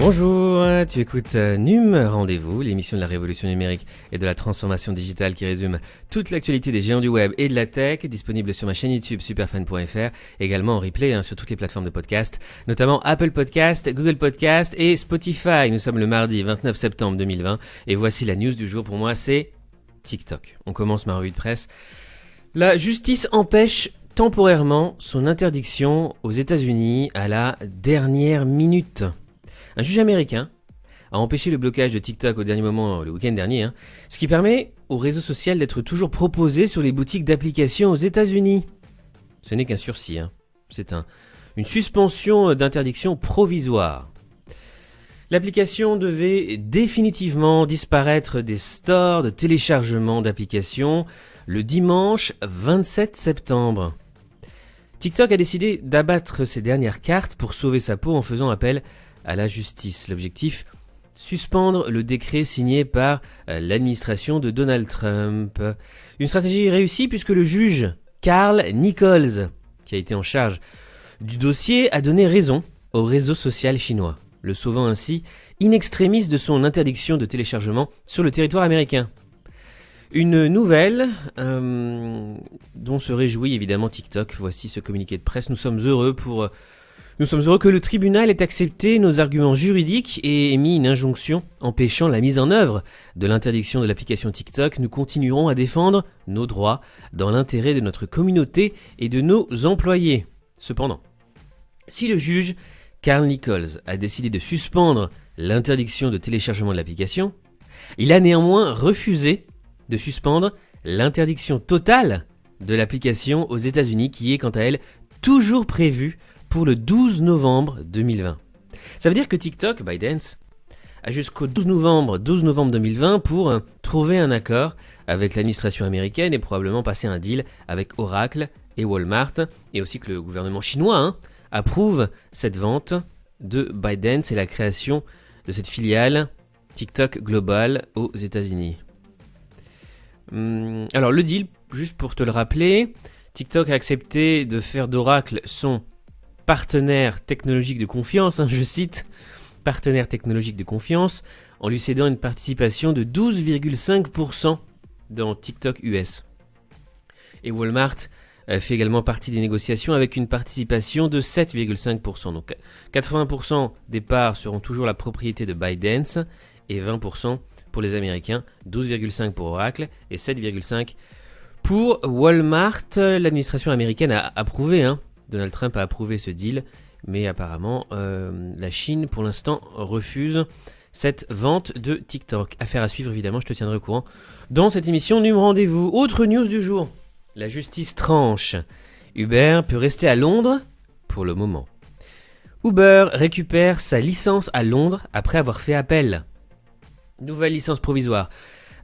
Bonjour, tu écoutes NUM Rendez-vous, l'émission de la révolution numérique et de la transformation digitale qui résume toute l'actualité des géants du web et de la tech, disponible sur ma chaîne YouTube superfan.fr, également en replay sur toutes les plateformes de podcast, notamment Apple Podcast, Google Podcast et Spotify. Nous sommes le mardi 29 septembre 2020 et voici la news du jour pour moi, c'est TikTok. On commence ma revue de presse. La justice empêche temporairement son interdiction aux États-Unis à la dernière minute. Un juge américain a empêché le blocage de TikTok au dernier moment, le week-end dernier, ce qui permet au réseau social d'être toujours proposé sur les boutiques d'applications aux États-Unis. Ce n'est qu'un sursis, c'est une suspension d'interdiction provisoire. L'application devait définitivement disparaître des stores de téléchargement d'applications le dimanche 27 septembre. TikTok a décidé d'abattre ses dernières cartes pour sauver sa peau en faisant appel à la justice. L'objectif, suspendre le décret signé par l'administration de Donald Trump. Une stratégie réussie puisque le juge Carl Nichols, qui a été en charge du dossier, a donné raison au réseau social chinois, le sauvant ainsi in extremis de son interdiction de téléchargement sur le territoire américain. Une nouvelle dont se réjouit évidemment TikTok. Voici ce communiqué de presse. Nous sommes heureux que le tribunal ait accepté nos arguments juridiques et émis une injonction empêchant la mise en œuvre de l'interdiction de l'application TikTok. Nous continuerons à défendre nos droits dans l'intérêt de notre communauté et de nos employés. Cependant, si le juge Carl Nichols a décidé de suspendre l'interdiction de téléchargement de l'application, il a néanmoins refusé de suspendre l'interdiction totale de l'application aux États-Unis qui est quant à elle toujours prévue pour le 12 novembre 2020. Ça veut dire que TikTok, ByteDance, a jusqu'au 12 novembre 2020 pour trouver un accord avec l'administration américaine et probablement passer un deal avec Oracle et Walmart, et aussi que le gouvernement chinois approuve cette vente de ByteDance et la création de cette filiale TikTok Global aux États-Unis. Alors le deal, juste pour te le rappeler, TikTok a accepté de faire d'Oracle son partenaire technologique de confiance, je cite, partenaire technologique de confiance, en lui cédant une participation de 12,5% dans TikTok US. Et Walmart fait également partie des négociations avec une participation de 7,5%. Donc 80% des parts seront toujours la propriété de ByteDance et 20% pour les Américains, 12,5% pour Oracle et 7,5% pour Walmart. L'administration américaine a approuvé, Donald Trump a approuvé ce deal, mais apparemment la Chine pour l'instant refuse cette vente de TikTok. Affaire à suivre évidemment, je te tiendrai au courant dans cette émission NUM Rendez-vous. Autre news du jour, la justice tranche. Uber peut rester à Londres pour le moment. Uber récupère sa licence à Londres après avoir fait appel. Nouvelle licence provisoire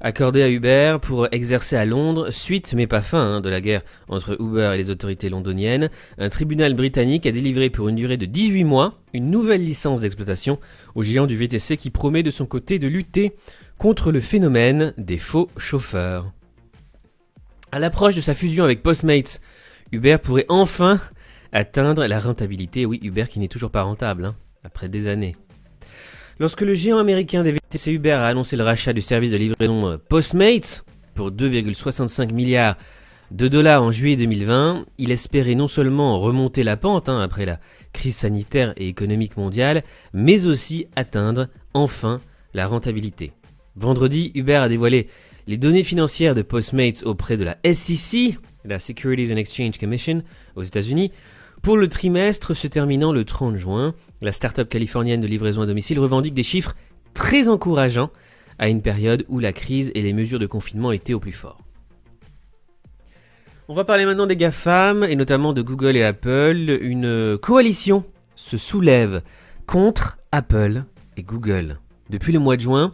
accordée à Uber pour exercer à Londres, suite mais pas fin de la guerre entre Uber et les autorités londoniennes. Un tribunal britannique a délivré pour une durée de 18 mois une nouvelle licence d'exploitation au géant du VTC qui promet de son côté de lutter contre le phénomène des faux chauffeurs. À l'approche de sa fusion avec Postmates, Uber pourrait enfin atteindre la rentabilité. Oui, Uber qui n'est toujours pas rentable, après des années. Lorsque le géant américain des VTC Uber a annoncé le rachat du service de livraison Postmates pour 2,65 milliards de dollars en juillet 2020, il espérait non seulement remonter la pente après la crise sanitaire et économique mondiale, mais aussi atteindre enfin la rentabilité. Vendredi, Uber a dévoilé les données financières de Postmates auprès de la SEC, la Securities and Exchange Commission, aux États-Unis. Pour le trimestre se terminant le 30 juin, la start-up californienne de livraison à domicile revendique des chiffres très encourageants à une période où la crise et les mesures de confinement étaient au plus fort. On va parler maintenant des GAFAM et notamment de Google et Apple. Une coalition se soulève contre Apple et Google. Depuis le mois de juin,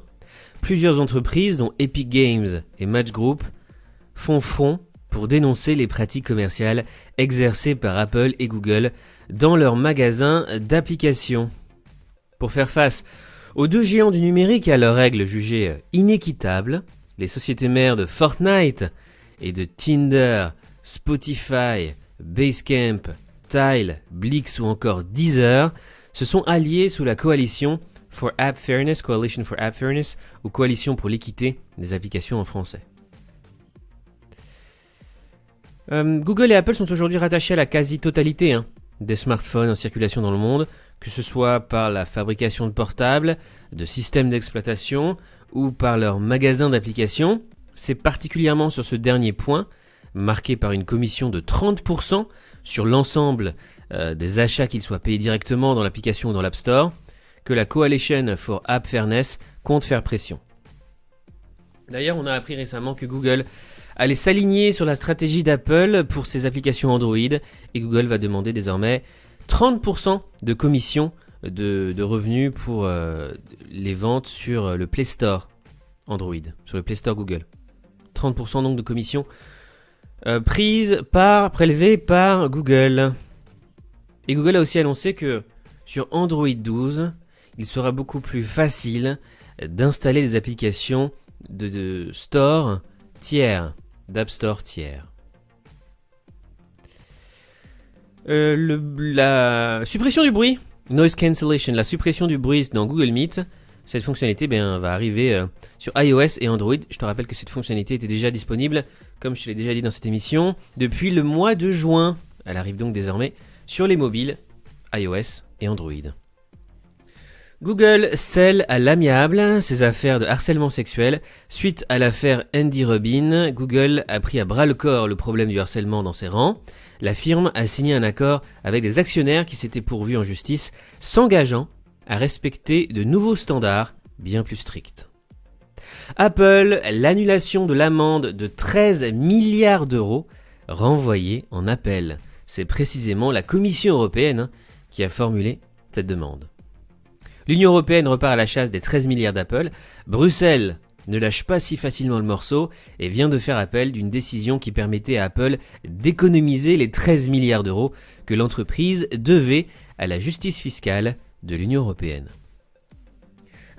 plusieurs entreprises, dont Epic Games et Match Group, font front pour dénoncer les pratiques commerciales exercées par Apple et Google dans leurs magasins d'applications. Pour faire face aux deux géants du numérique et à leurs règles jugées inéquitables, les sociétés mères de Fortnite et de Tinder, Spotify, Basecamp, Tile, Blix ou encore Deezer se sont alliés sous la coalition for App Fairness, Coalition for App Fairness, ou Coalition pour l'équité des applications en français. Google et Apple sont aujourd'hui rattachés à la quasi-totalité des smartphones en circulation dans le monde, que ce soit par la fabrication de portables, de systèmes d'exploitation ou par leurs magasins d'applications. C'est particulièrement sur ce dernier point, marqué par une commission de 30% sur l'ensemble des achats qu'ils soient payés directement dans l'application ou dans l'App Store, que la Coalition for App Fairness compte faire pression. D'ailleurs, on a appris récemment que Google allait s'aligner sur la stratégie d'Apple pour ses applications Android, et Google va demander désormais 30% de commission de revenus pour les ventes sur le Play Store Android, sur le Play Store Google. 30% donc de commission prélevée par Google. Et Google a aussi annoncé que sur Android 12, il sera beaucoup plus facile d'installer des applications de store tiers, d'App Store tiers. La suppression du bruit, noise cancellation, la suppression du bruit dans Google Meet, cette fonctionnalité va arriver sur iOS et Android. Je te rappelle que cette fonctionnalité était déjà disponible, comme je te l'ai déjà dit dans cette émission, depuis le mois de juin. Elle arrive donc désormais sur les mobiles iOS et Android. Google scelle à l'amiable ses affaires de harcèlement sexuel. Suite à l'affaire Andy Robin, Google a pris à bras-le-corps le problème du harcèlement dans ses rangs. La firme a signé un accord avec des actionnaires qui s'étaient pourvus en justice, s'engageant à respecter de nouveaux standards bien plus stricts. Apple, l'annulation de l'amende de 13 milliards d'euros renvoyée en appel. C'est précisément la Commission européenne qui a formulé cette demande. L'Union européenne repart à la chasse des 13 milliards d'Apple. Bruxelles ne lâche pas si facilement le morceau et vient de faire appel d'une décision qui permettait à Apple d'économiser les 13 milliards d'euros que l'entreprise devait à la justice fiscale de l'Union européenne.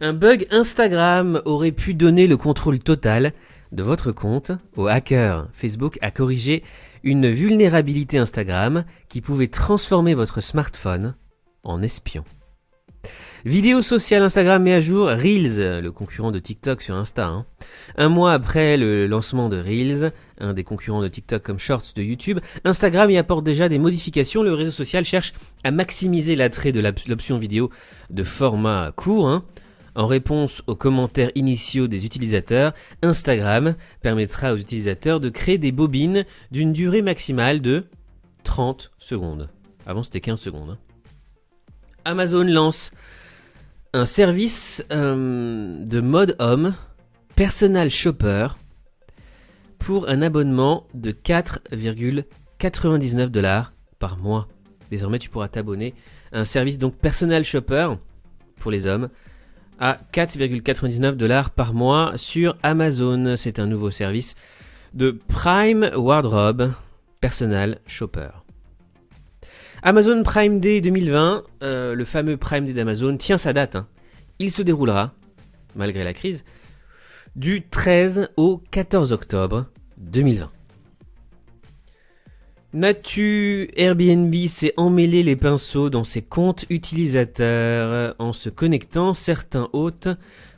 Un bug Instagram aurait pu donner le contrôle total de votre compte aux hackers. Facebook a corrigé une vulnérabilité Instagram qui pouvait transformer votre smartphone en espion. Vidéo sociale, Instagram met à jour Reels, le concurrent de TikTok sur Insta. Un mois après le lancement de Reels, un des concurrents de TikTok comme Shorts de YouTube, Instagram y apporte déjà des modifications. Le réseau social cherche à maximiser l'attrait de l'option vidéo de format court. En réponse aux commentaires initiaux des utilisateurs, Instagram permettra aux utilisateurs de créer des bobines d'une durée maximale de 30 secondes. Avant, c'était 15 secondes. Amazon lance un service de mode homme, Personal Shopper, pour un abonnement de 4,99$ par mois. Désormais, tu pourras t'abonner à un service donc Personal Shopper pour les hommes à 4,99$ par mois sur Amazon. C'est un nouveau service de Prime Wardrobe Personal Shopper. Amazon Prime Day 2020, le fameux Prime Day d'Amazon, tient sa date. Il se déroulera, malgré la crise, du 13 au 14 octobre 2020. N'as-tu Airbnb s'est emmêlé les pinceaux dans ses comptes utilisateurs. En se connectant, certains hôtes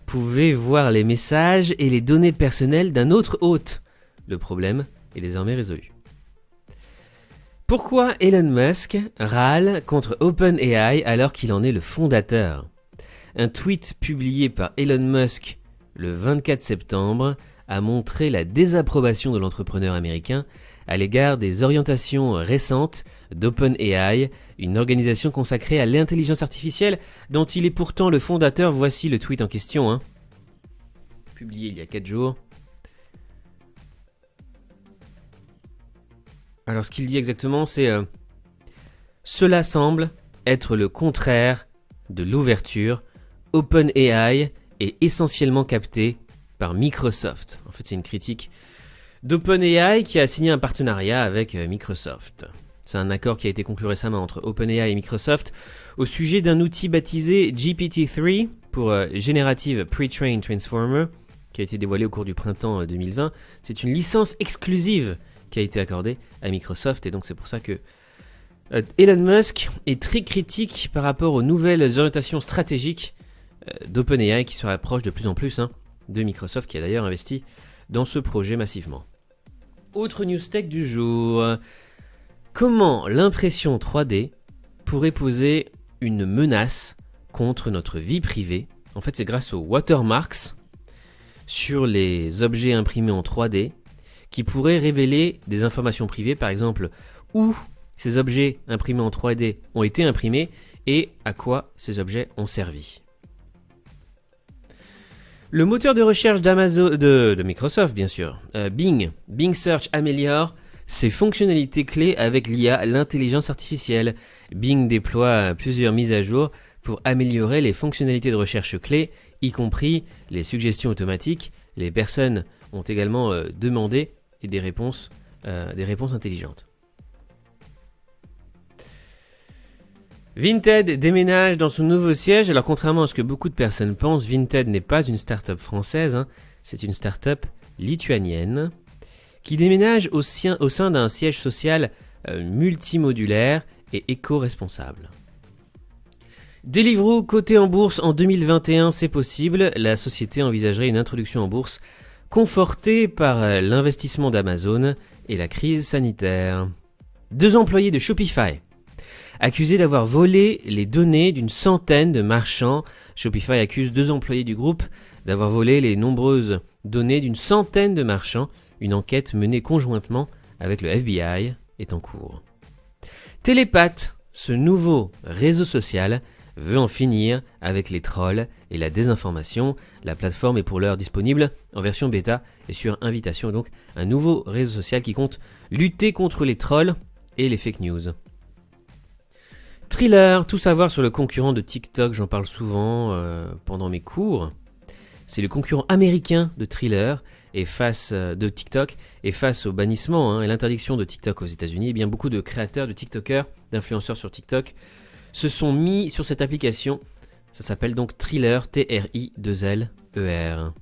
pouvaient voir les messages et les données personnelles d'un autre hôte. Le problème est désormais résolu. Pourquoi Elon Musk râle contre OpenAI alors qu'il en est le fondateur ? Un tweet publié par Elon Musk le 24 septembre a montré la désapprobation de l'entrepreneur américain à l'égard des orientations récentes d'OpenAI, une organisation consacrée à l'intelligence artificielle dont il est pourtant le fondateur. Voici le tweet en question, publié il y a 4 jours. Alors ce qu'il dit exactement, c'est cela semble être le contraire de l'ouverture. OpenAI est essentiellement capté par Microsoft. En fait, c'est une critique d'OpenAI qui a signé un partenariat avec Microsoft. C'est un accord qui a été conclu récemment entre OpenAI et Microsoft au sujet d'un outil baptisé GPT-3 pour Generative Pre-trained Transformer qui a été dévoilé au cours du printemps 2020. C'est une licence exclusive qui a été accordée à Microsoft et donc c'est pour ça que Elon Musk est très critique par rapport aux nouvelles orientations stratégiques d'OpenAI qui se rapproche de plus en plus de Microsoft, qui a d'ailleurs investi dans ce projet massivement. Autre news tech du jour. Comment l'impression 3D pourrait poser une menace contre notre vie privée? En fait, c'est grâce aux watermarks sur les objets imprimés en 3D qui pourraient révéler des informations privées, par exemple où ces objets imprimés en 3D ont été imprimés et à quoi ces objets ont servi. Le moteur de recherche d'Amazon, de Microsoft bien sûr, Bing Search améliore ses fonctionnalités clés avec l'IA, l'intelligence artificielle. Bing déploie plusieurs mises à jour pour améliorer les fonctionnalités de recherche clés, y compris les suggestions automatiques. Les personnes ont également demandé et des réponses intelligentes. Vinted déménage dans son nouveau siège. Alors contrairement à ce que beaucoup de personnes pensent, Vinted n'est pas une start-up française, c'est une start-up lituanienne qui déménage au sein d'un siège social multimodulaire et éco-responsable. Deliveroo coté en bourse en 2021, c'est possible. La société envisagerait une introduction en bourse confortée par l'investissement d'Amazon et la crise sanitaire. 2 employés de Shopify accusés d'avoir volé les données d'une centaine de marchands. Shopify accuse 2 employés du groupe d'avoir volé les nombreuses données d'une centaine de marchands. Une enquête menée conjointement avec le FBI est en cours. Télépath, ce nouveau réseau social, veut en finir avec les trolls et la désinformation. La plateforme est pour l'heure disponible en version bêta et sur invitation. Donc un nouveau réseau social qui compte lutter contre les trolls et les fake news. Thriller, tout savoir sur le concurrent de TikTok, j'en parle souvent pendant mes cours. C'est le concurrent américain de Thriller et de TikTok, et face au bannissement et l'interdiction de TikTok aux États-Unis, eh bien beaucoup de créateurs, de TikTokers, d'influenceurs sur TikTok se sont mis sur cette application. Ça s'appelle donc Thriller, T-R-I-2-L-E-R.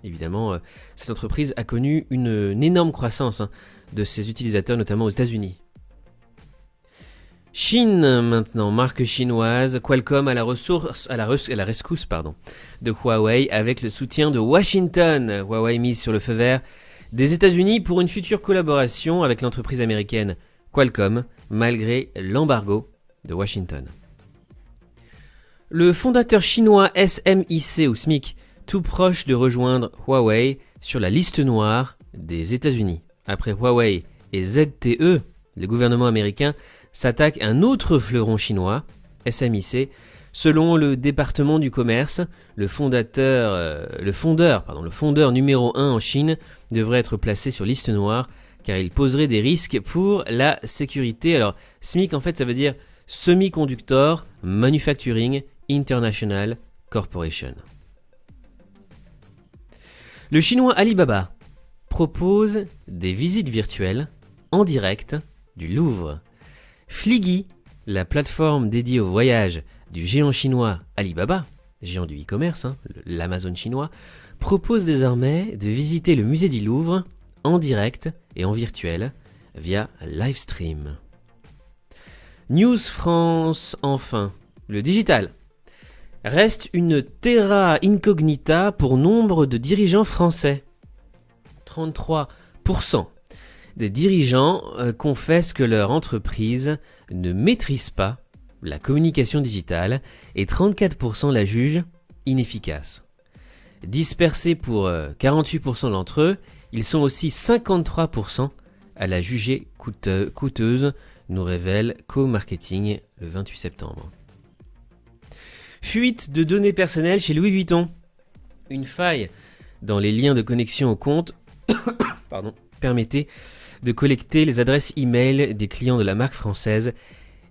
Évidemment, cette entreprise a connu une énorme croissance de ses utilisateurs, notamment aux États-Unis. Chine maintenant, marque chinoise, Qualcomm à la rescousse de Huawei avec le soutien de Washington. Huawei mise sur le feu vert des États-Unis pour une future collaboration avec l'entreprise américaine Qualcomm, malgré l'embargo de Washington. Le fondateur chinois SMIC ou SMIC, tout proche de rejoindre Huawei sur la liste noire des États-Unis. Après Huawei et ZTE, le gouvernement américain s'attaque à un autre fleuron chinois, SMIC. Selon le département du commerce, le fondeur numéro 1 en Chine devrait être placé sur liste noire car il poserait des risques pour la sécurité. Alors, SMIC en fait ça veut dire Semiconductor Manufacturing International Corporation. Le chinois Alibaba propose des visites virtuelles en direct du Louvre. Fliggy, la plateforme dédiée au voyage du géant chinois Alibaba, géant du e-commerce, l'Amazon chinois, propose désormais de visiter le musée du Louvre en direct et en virtuel via livestream. News France, enfin, le digital reste une terra incognita pour nombre de dirigeants français. 33% des dirigeants confessent que leur entreprise ne maîtrise pas la communication digitale et 34% la jugent inefficace. Dispersés pour 48% d'entre eux, ils sont aussi 53% à la juger coûteuse, nous révèle Co-Marketing le 28 septembre. Fuite de données personnelles chez Louis Vuitton. Une faille dans les liens de connexion au compte permettait de collecter les adresses e-mail des clients de la marque française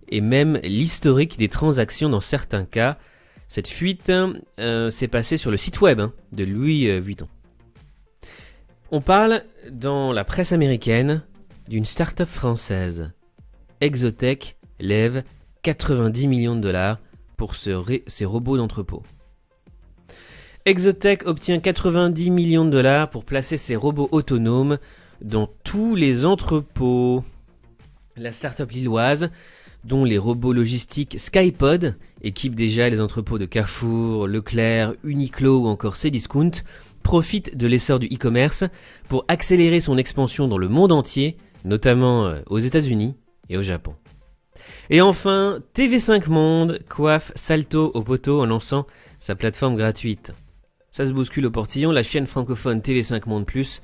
et même l'historique des transactions dans certains cas. Cette fuite s'est passée sur le site web de Louis Vuitton. On parle dans la presse américaine d'une start-up française. Exotech lève 90 millions de dollars pour ses robots d'entrepôt. Exotech obtient 90 millions de dollars pour placer ses robots autonomes dans tous les entrepôts. La start-up lilloise, dont les robots logistiques Skypod équipent déjà les entrepôts de Carrefour, Leclerc, Uniqlo ou encore Cdiscount, profite de l'essor du e-commerce pour accélérer son expansion dans le monde entier, notamment aux États-Unis et au Japon. Et enfin, TV5 Monde coiffe Salto au poteau en lançant sa plateforme gratuite. Ça se bouscule au portillon, la chaîne francophone TV5 Monde Plus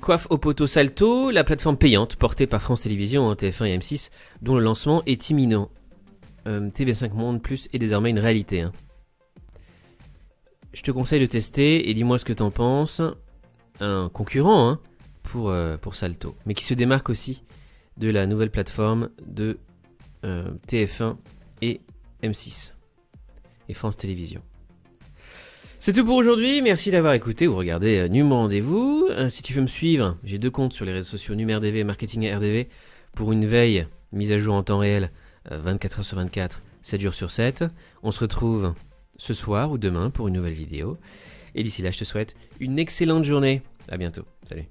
coiffe au poteau Salto, la plateforme payante portée par France Télévisions, TF1 et M6, dont le lancement est imminent. TV5 Monde Plus est désormais une réalité. Je te conseille de tester et dis-moi ce que t'en penses. Un concurrent pour Salto, mais qui se démarque aussi de la nouvelle plateforme de TF1 et M6 et France Télévisions. C'est tout pour aujourd'hui, merci d'avoir écouté ou regardé Num Rendez-vous. Si tu veux me suivre, j'ai 2 comptes sur les réseaux sociaux, NumRDV et Marketing RDV, pour une veille mise à jour en temps réel, 24h sur 24, 7 jours sur 7. On se retrouve ce soir ou demain pour une nouvelle vidéo. Et d'ici là, je te souhaite une excellente journée. À bientôt. Salut.